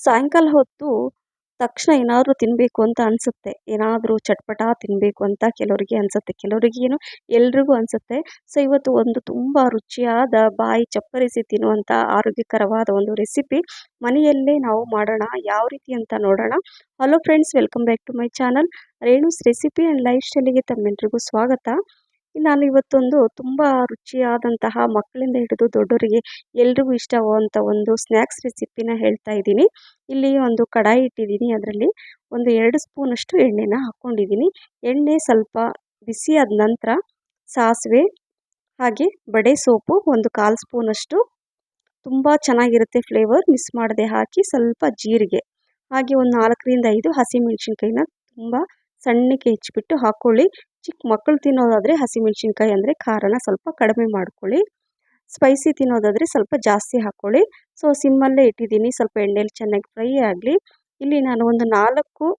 ಸಾಯಂಕಾಲ ಹೊತ್ತು ತಕ್ಷಣ ಏನಾದರೂ ತಿನ್ನಬೇಕು ಅಂತ ಅನಿಸುತ್ತೆ. ಏನಾದರೂ ಚಟ್ಪಟ ತಿನ್ನಬೇಕು ಅಂತ ಕೆಲವರಿಗೆ ಅನಿಸುತ್ತೆ. ಕೆಲವರಿಗೆ ಏನು ಎಲ್ರಿಗೂ ಅನಿಸುತ್ತೆ. ಸೊ ಇವತ್ತು ಒಂದು ತುಂಬ ರುಚಿಯಾದ ಬಾಯಿ ಚಪ್ಪರಿಸಿ ತಿನ್ನುವಂಥ ಆರೋಗ್ಯಕರವಾದ ಒಂದು ರೆಸಿಪಿ ಮನೆಯಲ್ಲೇ ನಾವು ಮಾಡೋಣ. ಯಾವ ರೀತಿ ಅಂತ ನೋಡೋಣ. Hello friends, welcome back to my channel Renu's recipe and life ಸ್ಟೈಲಿಗೆ ತಮ್ಮೆಲ್ಲರಿಗೂ ಸ್ವಾಗತ. ನಾನು ಇವತ್ತೊಂದು ತುಂಬ ರುಚಿಯಾದಂತಹ ಮಕ್ಕಳಿಂದ ಹಿಡಿದು ದೊಡ್ಡವರಿಗೆ ಎಲ್ರಿಗೂ ಇಷ್ಟವಾಗುವಂಥ ಒಂದು ಸ್ನ್ಯಾಕ್ಸ್ ರೆಸಿಪಿನ ಹೇಳ್ತಾ ಇದ್ದೀನಿ. ಇಲ್ಲಿ ಒಂದು ಕಡಾಯಿ ಇಟ್ಟಿದ್ದೀನಿ. ಅದರಲ್ಲಿ ಒಂದು 2 ಸ್ಪೂನಷ್ಟು ಎಣ್ಣೆನ ಹಾಕ್ಕೊಂಡಿದ್ದೀನಿ. ಎಣ್ಣೆ ಸ್ವಲ್ಪ ಬಿಸಿ ಆದ ನಂತರ ಸಾಸಿವೆ ಹಾಗೆ ಬಡೆ ಸೋಪು ಒಂದು 1/4 ಸ್ಪೂನಷ್ಟು, ತುಂಬ ಚೆನ್ನಾಗಿರುತ್ತೆ ಫ್ಲೇವರ್, ಮಿಸ್ ಮಾಡದೆ ಹಾಕಿ. ಸ್ವಲ್ಪ ಜೀರಿಗೆ ಹಾಗೆ ಒಂದು 4ರಿಂದ 5 ಹಸಿಮೆಣಸಿನ್ಕಾಯಿನ ತುಂಬ ಸಣ್ಣಕ್ಕೆ ಹೆಚ್ಚಿಬಿಟ್ಟು ಹಾಕ್ಕೊಳ್ಳಿ. ಚಿಕ್ಕ ಮಕ್ಕಳು ತಿನ್ನೋದಾದರೆ ಹಸಿಮೆಣಸಿನ್ಕಾಯಿ ಅಂದರೆ ಖಾರನ ಸ್ವಲ್ಪ ಕಡಿಮೆ ಮಾಡ್ಕೊಳ್ಳಿ. ಸ್ಪೈಸಿ ತಿನ್ನೋದಾದರೆ ಸ್ವಲ್ಪ ಜಾಸ್ತಿ ಹಾಕ್ಕೊಳ್ಳಿ. ಸೊ ಸಿಮ್ಮಲ್ಲೇ ಇಟ್ಟಿದ್ದೀನಿ. ಸ್ವಲ್ಪ ಎಣ್ಣೆಲಿ ಚೆನ್ನಾಗಿ ಫ್ರೈ ಆಗಲಿ. ಇಲ್ಲಿ ನಾನು ಒಂದು 4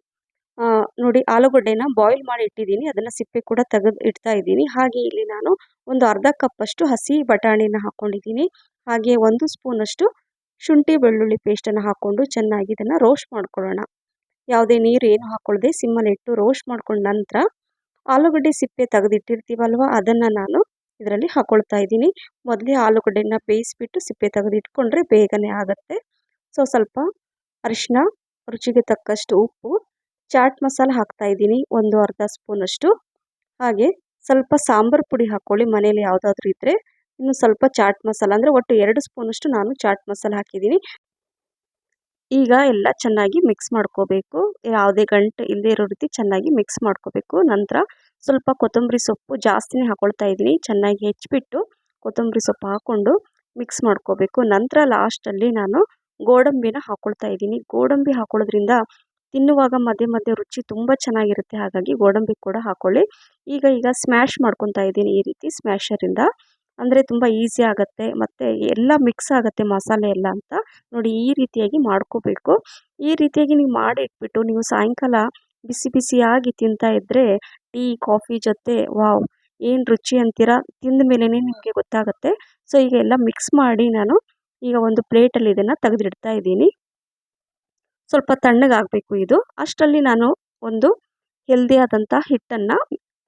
ನೋಡಿ ಆಲೂಗಡ್ಡೆನ ಬಾಯ್ಲ್ ಮಾಡಿ ಇಟ್ಟಿದ್ದೀನಿ. ಅದನ್ನು ಸಿಪ್ಪೆ ಕೂಡ ತೆಗೆದು ಇಡ್ತಾ ಇದ್ದೀನಿ. ಹಾಗೆ ಇಲ್ಲಿ ನಾನು ಒಂದು ಅರ್ಧ ಕಪ್ಪಷ್ಟು ಹಸಿ ಬಟಾಣಿನ ಹಾಕ್ಕೊಂಡಿದ್ದೀನಿ. ಹಾಗೆ 1 ಸ್ಪೂನಷ್ಟು ಶುಂಠಿ ಬೆಳ್ಳುಳ್ಳಿ ಪೇಸ್ಟನ್ನು ಹಾಕ್ಕೊಂಡು ಚೆನ್ನಾಗಿ ಇದನ್ನು ರೋಸ್ಟ್ ಮಾಡ್ಕೊಳ್ಳೋಣ. ಯಾವುದೇ ನೀರು ಏನು ಹಾಕ್ಕೊಳ್ಳದೆ ಸಿಮ್ಮಲ್ಲಿ ಇಟ್ಟು ರೋಸ್ಟ್ ಮಾಡ್ಕೊಂಡ ನಂತರ ಆಲೂಗಡ್ಡೆ ಸಿಪ್ಪೆ ತೆಗೆದಿಟ್ಟಿರ್ತೀವಲ್ವ, ಅದನ್ನು ನಾನು ಇದರಲ್ಲಿ ಹಾಕ್ಕೊಳ್ತಾ ಇದ್ದೀನಿ. ಮೊದಲೇ ಆಲೂಗಡ್ಡೆನ ಬೇಯಿಸ್ಬಿಟ್ಟು ಸಿಪ್ಪೆ ತೆಗೆದಿಟ್ಕೊಂಡ್ರೆ ಬೇಗನೆ ಆಗುತ್ತೆ. ಸೊ ಸ್ವಲ್ಪ ಅರಿಶಿನ, ರುಚಿಗೆ ತಕ್ಕಷ್ಟು ಉಪ್ಪು, ಚಾಟ್ ಮಸಾಲ ಹಾಕ್ತಾ ಇದ್ದೀನಿ ಒಂದು ಅರ್ಧ ಸ್ಪೂನಷ್ಟು. ಹಾಗೆ ಸ್ವಲ್ಪ ಸಾಂಬಾರು ಪುಡಿ ಹಾಕ್ಕೊಳ್ಳಿ ಮನೇಲಿ ಯಾವುದಾದ್ರೂ ಇದ್ದರೆ. ಇನ್ನು ಸ್ವಲ್ಪ ಚಾಟ್ ಮಸಾಲ ಅಂದರೆ ಒಟ್ಟು 2 ಸ್ಪೂನಷ್ಟು ನಾನು ಚಾಟ್ ಮಸಾಲ ಹಾಕಿದ್ದೀನಿ. ಈಗ ಎಲ್ಲ ಚೆನ್ನಾಗಿ ಮಿಕ್ಸ್ ಮಾಡ್ಕೋಬೇಕು. ಯಾವುದೇ ಗಂಟು ಇಲ್ಲದೆ ಇರೋ ರೀತಿ ಚೆನ್ನಾಗಿ ಮಿಕ್ಸ್ ಮಾಡ್ಕೋಬೇಕು. ನಂತರ ಸ್ವಲ್ಪ ಕೊತ್ತಂಬರಿ ಸೊಪ್ಪು ಜಾಸ್ತಿನೇ ಹಾಕ್ಕೊಳ್ತಾ ಇದ್ದೀನಿ. ಚೆನ್ನಾಗಿ ಹೆಚ್ಚಿಬಿಟ್ಟು ಕೊತ್ತಂಬರಿ ಸೊಪ್ಪು ಹಾಕ್ಕೊಂಡು ಮಿಕ್ಸ್ ಮಾಡ್ಕೋಬೇಕು. ನಂತರ ಲಾಸ್ಟಲ್ಲಿ ನಾನು ಗೋಡಂಬಿನ ಹಾಕ್ಕೊಳ್ತಾ ಇದ್ದೀನಿ. ಗೋಡಂಬಿ ಹಾಕೊಳ್ಳೋದ್ರಿಂದ ತಿನ್ನುವಾಗ ಮಧ್ಯೆ ಮಧ್ಯೆ ರುಚಿ ತುಂಬ ಚೆನ್ನಾಗಿರುತ್ತೆ. ಹಾಗಾಗಿ ಗೋಡಂಬಿ ಕೂಡ ಹಾಕ್ಕೊಳ್ಳಿ. ಈಗ ಸ್ಮ್ಯಾಶ್ ಮಾಡ್ಕೊತಾ ಇದ್ದೀನಿ ಈ ರೀತಿ ಸ್ಮ್ಯಾಶರಿಂದ. ಅಂದರೆ ತುಂಬ ಈಸಿ ಆಗುತ್ತೆ ಮತ್ತು ಎಲ್ಲ ಮಿಕ್ಸ್ ಆಗುತ್ತೆ ಮಸಾಲೆ ಎಲ್ಲ ಅಂತ. ನೋಡಿ ಈ ರೀತಿಯಾಗಿ ಮಾಡ್ಕೋಬೇಕು. ಈ ರೀತಿಯಾಗಿ ನೀವು ಮಾಡಿ ಇಟ್ಬಿಟ್ಟು ನೀವು ಸಾಯಂಕಾಲ ಬಿಸಿ ಬಿಸಿಯಾಗಿ ತಿಂತಾ ಇದ್ದರೆ ಟೀ ಕಾಫಿ ಜೊತೆ ವಾವ್ ಏನು ರುಚಿ ಅಂತೀರಾ, ತಿಂದ ಮೇಲೇ ನಿಮಗೆ ಗೊತ್ತಾಗುತ್ತೆ. ಸೊ ಈಗ ಎಲ್ಲ ಮಿಕ್ಸ್ ಮಾಡಿ ನಾನು ಈಗ ಒಂದು ಪ್ಲೇಟಲ್ಲಿ ಇದನ್ನು ತೆಗೆದಿಡ್ತಾ ಇದ್ದೀನಿ. ಸ್ವಲ್ಪ ತಣ್ಣಗಾಗಬೇಕು ಇದು. ಅಷ್ಟರಲ್ಲಿ ನಾನು ಒಂದು ಹೆಲ್ದಿ ಆದಂಥ ಹಿಟ್ಟನ್ನು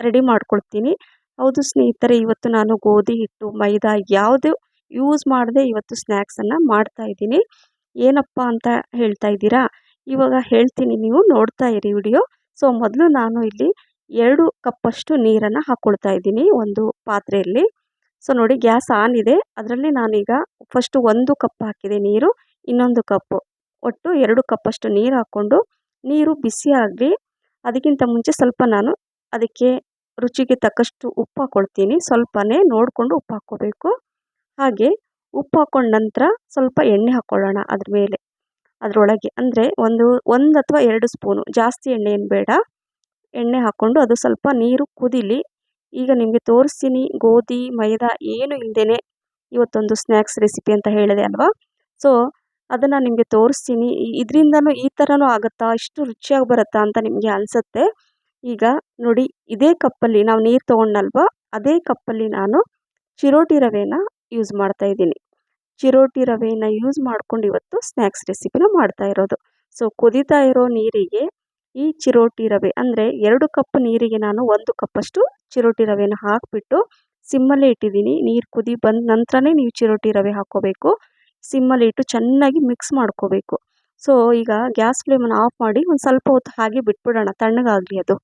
ರೆಡಿ ಮಾಡ್ಕೊಳ್ತೀನಿ. ಹೌದು ಸ್ನೇಹಿತರೆ, ಇವತ್ತು ನಾನು ಗೋಧಿ ಹಿಟ್ಟು ಮೈದಾ ಯಾವುದು ಯೂಸ್ ಮಾಡದೆ ಇವತ್ತು ಸ್ನ್ಯಾಕ್ಸನ್ನು ಮಾಡ್ತಾ ಇದ್ದೀನಿ. ಏನಪ್ಪ ಅಂತ ಹೇಳ್ತಾ ಇದ್ದೀರಾ, ಇವಾಗ ಹೇಳ್ತೀನಿ, ನೀವು ನೋಡ್ತಾ ಇರಿ ವಿಡಿಯೋ. ಸೊ ಮೊದಲು ನಾನು ಇಲ್ಲಿ 2 ಕಪ್ಪಷ್ಟು ನೀರನ್ನು ಹಾಕ್ಕೊಳ್ತಾ ಇದ್ದೀನಿ ಒಂದು ಪಾತ್ರೆಯಲ್ಲಿ. ಸೊ ನೋಡಿ ಗ್ಯಾಸ್ ಆನ್ ಇದೆ. ಅದರಲ್ಲಿ ನಾನೀಗ ಫಸ್ಟು 1 ಕಪ್ ಹಾಕಿದೆ ನೀರು, ಇನ್ನೊಂದು ಕಪ್ಪು, ಒಟ್ಟು 2 ಕಪ್ಪಷ್ಟು ನೀರು ಹಾಕ್ಕೊಂಡು ನೀರು ಬಿಸಿ ಆಗಲಿ. ಅದಕ್ಕಿಂತ ಮುಂಚೆ ಸ್ವಲ್ಪ ನಾನು ಅದಕ್ಕೆ ರುಚಿಗೆ ತಕ್ಕಷ್ಟು ಉಪ್ಪು ಹಾಕ್ಕೊಳ್ತೀನಿ. ಸ್ವಲ್ಪನೇ ನೋಡಿಕೊಂಡು ಉಪ್ಪು ಹಾಕ್ಕೋಬೇಕು. ಹಾಗೆ ಉಪ್ಪು ಹಾಕ್ಕೊಂಡ ನಂತರ ಸ್ವಲ್ಪ ಎಣ್ಣೆ ಹಾಕ್ಕೊಳ್ಳೋಣ ಅದ್ರ ಮೇಲೆ, ಅದರೊಳಗೆ ಅಂದರೆ ಒಂದು ಅಥವಾ 2 ಸ್ಪೂನು, ಜಾಸ್ತಿ ಎಣ್ಣೆ ಏನು ಬೇಡ. ಎಣ್ಣೆ ಹಾಕ್ಕೊಂಡು ಅದು ಸ್ವಲ್ಪ ನೀರು ಕುದೀಲಿ. ಈಗ ನಿಮಗೆ ತೋರಿಸ್ತೀನಿ ಗೋಧಿ ಮೈದಾ ಏನು ಇಲ್ಲದೇ ಇವತ್ತೊಂದು ಸ್ನ್ಯಾಕ್ಸ್ ರೆಸಿಪಿ ಅಂತ ಹೇಳಿದೆ ಅಲ್ವಾ. ಸೊ ಅದನ್ನು ನಿಮಗೆ ತೋರಿಸ್ತೀನಿ. ಇದರಿಂದನೂ ಈ ಥರನೂ ಆಗುತ್ತಾ, ಇಷ್ಟು ರುಚಿಯಾಗಿ ಬರುತ್ತಾ ಅಂತ ನಿಮಗೆ ಅನಿಸುತ್ತೆ. ಈಗ ನೋಡಿ ಇದೇ ಕಪ್ಪಲ್ಲಿ ನಾವು ನೀರು ತೊಗೊಂಡಲ್ವ, ಅದೇ ಕಪ್ಪಲ್ಲಿ ನಾನು ಚಿರೋಟಿ ರವೆನ ಯೂಸ್ ಮಾಡ್ತಾ ಇದ್ದೀನಿ. ಚಿರೋಟಿ ರವೆನ ಯೂಸ್ ಮಾಡ್ಕೊಂಡು ಇವತ್ತು ಸ್ನ್ಯಾಕ್ಸ್ ರೆಸಿಪಿನ ಮಾಡ್ತಾ ಇರೋದು. ಸೊ ಕುದೀತಾ ಇರೋ ನೀರಿಗೆ ಈ ಚಿರೋಟಿ ರವೆ ಅಂದರೆ 2 ಕಪ್ ನೀರಿಗೆ ನಾನು 1 ಕಪ್ಪಷ್ಟು ಚಿರೋಟಿ ರವೆನ ಹಾಕಿಬಿಟ್ಟು ಸಿಮ್ಮಲ್ಲೇ ಇಟ್ಟಿದ್ದೀನಿ. ನೀರು ಕುದಿ ಬಂದ ನಂತರನೇ ನೀವು ಚಿರೋಟಿ ರವೆ ಹಾಕ್ಕೋಬೇಕು. ಸಿಮ್ಮಲ್ಲಿ ಇಟ್ಟು ಚೆನ್ನಾಗಿ ಮಿಕ್ಸ್ ಮಾಡ್ಕೋಬೇಕು. ಸೊ ಈಗ ಗ್ಯಾಸ್ ಫ್ಲೇಮನ್ನು ಆಫ್ ಮಾಡಿ ಒಂದು ಸ್ವಲ್ಪ ಹೊತ್ತು ಹಾಗೆ ಬಿಟ್ಬಿಡೋಣ, ತಣ್ಣಗಾಗಲಿ ಅದು.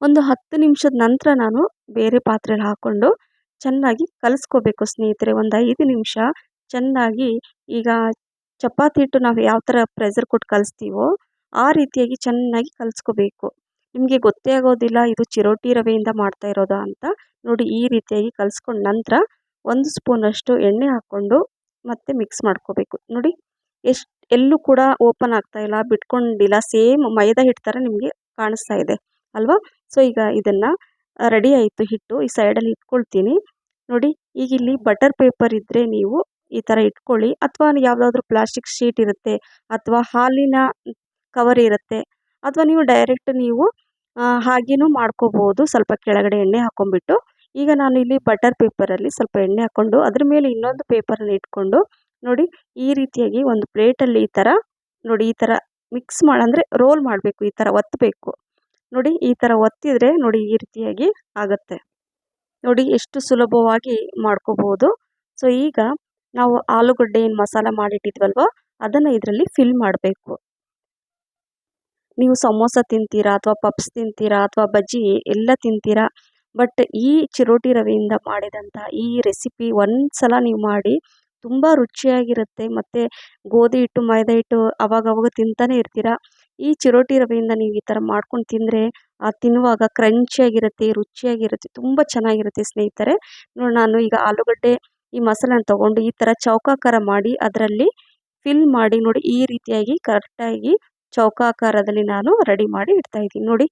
ಒಂದು 10 ನಿಮಿಷದ ನಂತರ ನಾನು ಬೇರೆ ಪಾತ್ರೆಯಲ್ಲಿ ಹಾಕ್ಕೊಂಡು ಚೆನ್ನಾಗಿ ಕಲಿಸ್ಕೋಬೇಕು ಸ್ನೇಹಿತರೆ. ಒಂದು 5 ನಿಮಿಷ ಚೆನ್ನಾಗಿ, ಈಗ ಚಪಾತಿ ಹಿಟ್ಟು ನಾವು ಯಾವ ಥರ ಪ್ರೆಷರ್ ಕೊಟ್ಟು ಕಲಿಸ್ತೀವೋ ಆ ರೀತಿಯಾಗಿ ಚೆನ್ನಾಗಿ ಕಲಿಸ್ಕೋಬೇಕು. ನಿಮಗೆ ಗೊತ್ತೇ ಆಗೋದಿಲ್ಲ ಇದು ಚಿರೋಟಿ ರವೆಯಿಂದ ಮಾಡ್ತಾ ಇರೋದಾ ಅಂತ. ನೋಡಿ ಈ ರೀತಿಯಾಗಿ ಕಲಿಸ್ಕೊಂಡ ನಂತರ 1 ಸ್ಪೂನಷ್ಟು ಎಣ್ಣೆ ಹಾಕ್ಕೊಂಡು ಮತ್ತೆ ಮಿಕ್ಸ್ ಮಾಡ್ಕೋಬೇಕು. ನೋಡಿ ಎಲ್ಲೂ ಕೂಡ ಓಪನ್ ಆಗ್ತಾ ಇಲ್ಲ, ಬಿಟ್ಕೊಂಡಿಲ್ಲ, ಸೇಮ್ ಮೈದಾ ಹಿಟ್ಟು ಥರ ನಿಮಗೆ ಕಾಣಿಸ್ತಾ ಇದೆ ಅಲ್ವಾ. ಸೊ ಈಗ ಇದನ್ನು ರೆಡಿ ಆಯಿತು ಹಿಟ್ಟು, ಈ ಸೈಡಲ್ಲಿ ಇಟ್ಕೊಳ್ತೀನಿ. ನೋಡಿ ಈಗ ಇಲ್ಲಿ ಬಟರ್ ಪೇಪರ್ ಇದ್ದರೆ ನೀವು ಈ ಥರ ಇಟ್ಕೊಳ್ಳಿ, ಅಥವಾ ಯಾವುದಾದ್ರೂ ಪ್ಲಾಸ್ಟಿಕ್ ಶೀಟ್ ಇರುತ್ತೆ, ಅಥವಾ ಹಾಲಿನ ಕವರ್ ಇರುತ್ತೆ, ಅಥವಾ ನೀವು ಡೈರೆಕ್ಟ್ ನೀವು ಹಾಗೇನೂ ಮಾಡ್ಕೋಬೋದು. ಸ್ವಲ್ಪ ಕೆಳಗಡೆ ಎಣ್ಣೆ ಹಾಕ್ಕೊಂಬಿಟ್ಟು. ಈಗ ನಾನು ಇಲ್ಲಿ ಬಟರ್ ಪೇಪರಲ್ಲಿ ಸ್ವಲ್ಪ ಎಣ್ಣೆ ಹಾಕ್ಕೊಂಡು ಅದ್ರ ಮೇಲೆ ಇನ್ನೊಂದು ಪೇಪರನ್ನು ಇಟ್ಕೊಂಡು ನೋಡಿ ಈ ರೀತಿಯಾಗಿ ಒಂದು ಪ್ಲೇಟಲ್ಲಿ ಈ ಥರ ನೋಡಿ ಈ ಥರ ಮಿಕ್ಸ್ ಅಂದರೆ ರೋಲ್ ಮಾಡಬೇಕು, ಈ ಥರ ಒತ್ತಬೇಕು. ನೋಡಿ ಈ ಥರ ಒತ್ತಿದರೆ ನೋಡಿ ಈ ರೀತಿಯಾಗಿ ಆಗುತ್ತೆ. ನೋಡಿ ಎಷ್ಟು ಸುಲಭವಾಗಿ ಮಾಡ್ಕೋಬೋದು. ಸೊ ಈಗ ನಾವು ಆಲೂಗಡ್ಡೆ ಏನು ಮಸಾಲ ಮಾಡಿಟ್ಟಿದ್ವಲ್ವ ಅದನ್ನು ಇದರಲ್ಲಿ ಫಿಲ್ ಮಾಡಬೇಕು. ನೀವು ಸಮೋಸ ತಿಂತೀರಾ ಅಥವಾ ಪಪ್ಸ್ ತಿಂತೀರಾ ಅಥವಾ ಬಜ್ಜಿ ಎಲ್ಲ ತಿಂತೀರಾ, ಬಟ್ ಈ ಚಿರೋಟಿ ರವೆಯಿಂದ ಮಾಡಿದಂಥ ಈ ರೆಸಿಪಿ ಒಂದು ಸಲ ನೀವು ಮಾಡಿ ತುಂಬ ರುಚಿಯಾಗಿರುತ್ತೆ. ಮತ್ತು ಗೋಧಿ ಹಿಟ್ಟು ಮೈದಾ ಹಿಟ್ಟು ಅವಾಗವಾಗ ತಿಂತಾನೆ ಇರ್ತೀರಾ. ಈ ಚಿರೋಟಿ ರವೆಯಿಂದ ನೀವು ಈ ಥರ ಮಾಡ್ಕೊಂಡು ತಿಂದರೆ ತಿನ್ನುವಾಗ ಕ್ರಂಚಿಯಾಗಿರುತ್ತೆ, ರುಚಿಯಾಗಿರುತ್ತೆ, ತುಂಬ ಚೆನ್ನಾಗಿರುತ್ತೆ ಸ್ನೇಹಿತರೆ. ನೋಡಿ ನಾನು ಈಗ ಆಲೂಗಡ್ಡೆ ಈ ಮಸಾಲೆನ ತೊಗೊಂಡು ಈ ಥರ ಚೌಕಾಕಾರ ಮಾಡಿ ಅದರಲ್ಲಿ ಫಿಲ್ ಮಾಡಿ ನೋಡಿ ಈ ರೀತಿಯಾಗಿ ಕರೆಕ್ಟಾಗಿ ಚೌಕಾಕಾರದಲ್ಲಿ ನಾನು ರೆಡಿ ಮಾಡಿ ಇಡ್ತಾಯಿದ್ದೀನಿ. ನೋಡಿ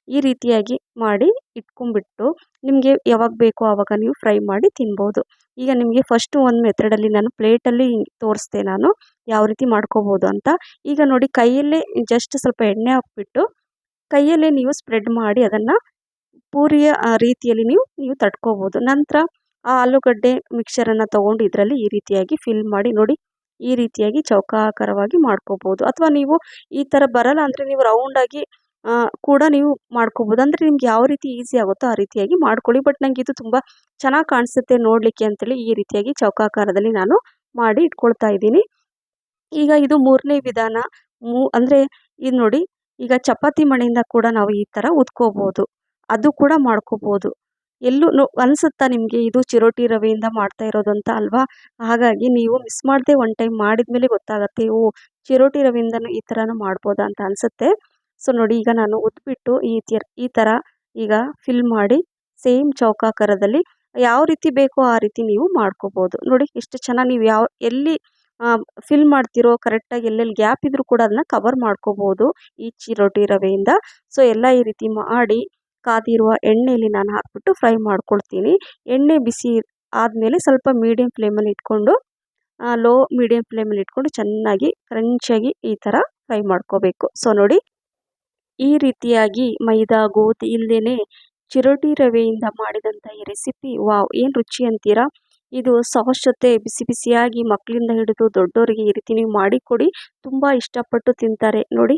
ಈ ರೀತಿಯಾಗಿ ಮಾಡಿ ಇಟ್ಕೊಂಡ್ಬಿಟ್ಟು ನಿಮಗೆ ಯಾವಾಗ ಬೇಕೋ ಆವಾಗ ನೀವು ಫ್ರೈ ಮಾಡಿ ತಿನ್ಬೋದು. ಈಗ ನಿಮಗೆ ಫಸ್ಟು ಒಂದು ಮೆಥಡಲ್ಲಿ ನಾನು ಪ್ಲೇಟಲ್ಲಿ ತೋರಿಸ್ದೆ ನಾನು ಯಾವ ರೀತಿ ಮಾಡ್ಕೋಬೋದು ಅಂತ. ಈಗ ನೋಡಿ ಕೈಯಲ್ಲೇ ಜಸ್ಟ್ ಸ್ವಲ್ಪ ಎಣ್ಣೆ ಹಾಕ್ಬಿಟ್ಟು ಕೈಯಲ್ಲೇ ನೀವು ಸ್ಪ್ರೆಡ್ ಮಾಡಿ ಅದನ್ನು ಪೂರಿಯ ರೀತಿಯಲ್ಲಿ ನೀವು ತಟ್ಕೋಬೋದು. ನಂತರ ಆ ಆಲೂಗಡ್ಡೆ ಮಿಕ್ಸರನ್ನು ತೊಗೊಂಡು ಇದರಲ್ಲಿ ಈ ರೀತಿಯಾಗಿ ಫಿಲ್ ಮಾಡಿ ನೋಡಿ ಈ ರೀತಿಯಾಗಿ ಚೌಕಾಕಾರವಾಗಿ ಮಾಡ್ಕೋಬೋದು. ಅಥವಾ ನೀವು ಈ ಥರ ಬರಲ್ಲ ಅಂದರೆ ನೀವು ರೌಂಡಾಗಿ ಕೂಡ ನೀವು ಮಾಡ್ಕೋಬೋದು. ಅಂದರೆ ನಿಮ್ಗೆ ಯಾವ ರೀತಿ ಈಸಿ ಆಗುತ್ತೋ ಆ ರೀತಿಯಾಗಿ ಮಾಡ್ಕೊಳ್ಳಿ. ಬಟ್ ನನಗೆ ಇದು ತುಂಬ ಚೆನ್ನಾಗಿ ಕಾಣಿಸುತ್ತೆ ನೋಡಲಿಕ್ಕೆ ಅಂತೇಳಿ ಈ ರೀತಿಯಾಗಿ ಚೌಕಾಕಾರದಲ್ಲಿ ನಾನು ಮಾಡಿ ಇಟ್ಕೊಳ್ತಾ ಇದ್ದೀನಿ. ಈಗ ಇದು 3ನೇ ವಿಧಾನ. ಅಂದರೆ ಇದು ನೋಡಿ ಈಗ ಚಪಾತಿ ಮಣೆಯಿಂದ ಕೂಡ ನಾವು ಈ ಥರ ಉದ್ಕೋಬೋದು, ಅದು ಕೂಡ ಮಾಡ್ಕೋಬೋದು. ಎಲ್ಲೂ ಅನಿಸುತ್ತಾ ನಿಮಗೆ ಇದು ಚಿರೋಟಿ ರವೆಯಿಂದ ಮಾಡ್ತಾ ಇರೋದು ಅಂತ ಅಲ್ವಾ? ಹಾಗಾಗಿ ನೀವು ಮಿಸ್ ಮಾಡದೆ ಒನ್ ಟೈಮ್ ಮಾಡಿದ ಮೇಲೆ ಗೊತ್ತಾಗುತ್ತೆ, ಓ ಚಿರೋಟಿ ರವೆಯಿಂದನೂ ಈ ಥರನೂ ಮಾಡ್ಬೋದಾ ಅಂತ ಅನಿಸುತ್ತೆ. ಸೊ ನೋಡಿ ಈಗ ನಾನು ಉದ್ಬಿಟ್ಟು ಈ ಥರ ಈಗ ಫಿಲ್ ಮಾಡಿ ಸೇಮ್ ಚೌಕಾಕಾರದಲ್ಲಿ ಯಾವ ರೀತಿ ಬೇಕೋ ಆ ರೀತಿ ನೀವು ಮಾಡ್ಕೋಬೋದು. ನೋಡಿ ಎಷ್ಟು ಚೆನ್ನಾಗಿ ನೀವು ಎಲ್ಲಿ ಫಿಲ್ ಮಾಡ್ತಿರೋ ಕರೆಕ್ಟಾಗಿ ಎಲ್ಲೆಲ್ಲಿ ಗ್ಯಾಪ್ ಇದ್ರೂ ಕೂಡ ಅದನ್ನ ಕವರ್ ಮಾಡ್ಕೋಬೋದು ಈ ಚಿರೋಟಿ ರವೆಯಿಂದ. ಸೊ ಎಲ್ಲ ಈ ರೀತಿ ಮಾಡಿ ಕಾದಿರುವ ಎಣ್ಣೆಯಲ್ಲಿ ನಾನು ಹಾಕ್ಬಿಟ್ಟು ಫ್ರೈ ಮಾಡ್ಕೊಳ್ತೀನಿ. ಎಣ್ಣೆ ಬಿಸಿ ಆದಮೇಲೆ ಸ್ವಲ್ಪ ಮೀಡಿಯಮ್ ಫ್ಲೇಮಲ್ಲಿ ಇಟ್ಕೊಂಡು ಲೋ ಮೀಡಿಯಮ್ ಫ್ಲೇಮಲ್ಲಿ ಇಟ್ಕೊಂಡು ಚೆನ್ನಾಗಿ ಕ್ರಂಚಿಯಾಗಿ ಈ ಥರ ಫ್ರೈ ಮಾಡ್ಕೋಬೇಕು. ಸೊ ನೋಡಿ ಈ ರೀತಿಯಾಗಿ ಮೈದಾ ಗೋಧಿ ಇಲ್ಲದೇ ಚಿರೋಟಿ ರವೆಯಿಂದ ಮಾಡಿದಂಥ ಈ ರೆಸಿಪಿ ವಾವ್ ಏನು ರುಚಿ ಅಂತೀರಾ. ಇದು ಸಾಸ್ ಜೊತೆ ಬಿಸಿ ಬಿಸಿಯಾಗಿ ಮಕ್ಕಳಿಂದ ಹಿಡಿದು ದೊಡ್ಡವರಿಗೆ ಈ ರೀತಿ ನೀವು ಮಾಡಿಕೊಡಿ, ತುಂಬ ಇಷ್ಟಪಟ್ಟು ತಿಂತಾರೆ. ನೋಡಿ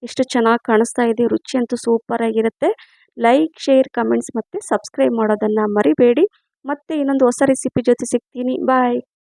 ಎಷ್ಟು ಚೆನ್ನಾಗಿ ಕಾಣಿಸ್ತಾ ಇದೆ, ರುಚಿ ಅಂತೂ ಸೂಪರಾಗಿರುತ್ತೆ. ಲೈಕ್ ಶೇರ್ ಕಮೆಂಟ್ಸ್ ಮತ್ತು ಸಬ್ಸ್ಕ್ರೈಬ್ ಮಾಡೋದನ್ನು ಮರಿಬೇಡಿ. ಮತ್ತೆ ಇನ್ನೊಂದು ಹೊಸ ರೆಸಿಪಿ ಜೊತೆ ಸಿಗ್ತೀನಿ. ಬಾಯ್.